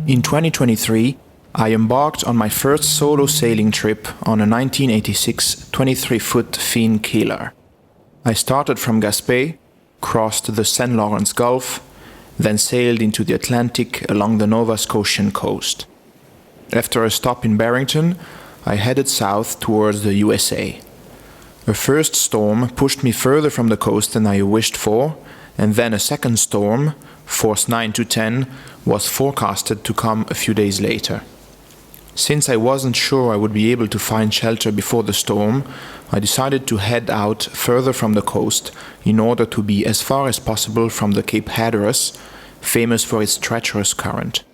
In 2023, I embarked on my first solo sailing trip on a 1986 23-foot fin-keeler. I started from Gaspé, crossed the St. Lawrence Gulf, then sailed into the Atlantic along the Nova Scotian coast. After a stop in Barrington, I headed south towards the USA. A first storm pushed me further from the coast than I wished for, and then a second storm, force 9 to 10, was forecasted to come a few days later. Since I wasn't sure I would be able to find shelter before the storm, I decided to head out further from the coast in order to be as far as possible from the Cape Hatteras, famous for its treacherous current.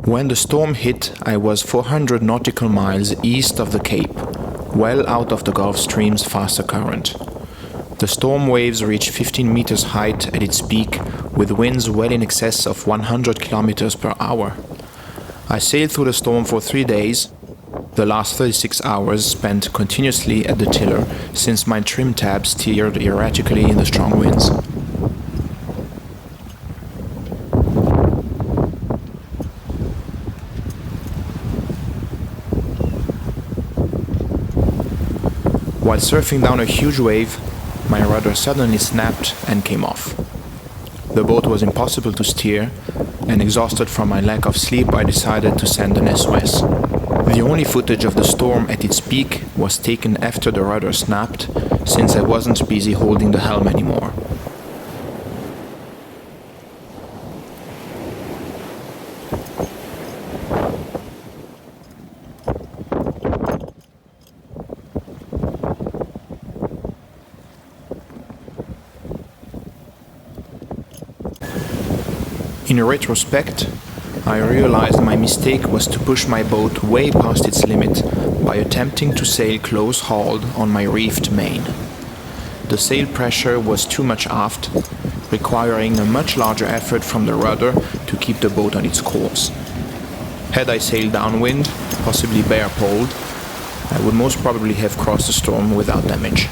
When the storm hit, I was 400 nautical miles east of the Cape, well out of the Gulf Stream's faster current. The storm waves reached 15 meters height at its peak, with winds well in excess of 100 kilometers per hour. I sailed through the storm for 3 days, the last 36 hours spent continuously at the tiller since my trim tab steered erratically in the strong winds. While surfing down a huge wave, my rudder suddenly snapped and came off. The boat was impossible to steer, and exhausted from my lack of sleep, I decided to send an SOS. The only footage of the storm at its peak was taken after the rudder snapped, since I wasn't busy holding the helm anymore. In retrospect, I realized my mistake was to push my boat way past its limit by attempting to sail close-hauled on my reefed main. The sail pressure was too much aft, requiring a much larger effort from the rudder to keep the boat on its course. Had I sailed downwind, possibly bare-poled, I would most probably have crossed the storm without damage.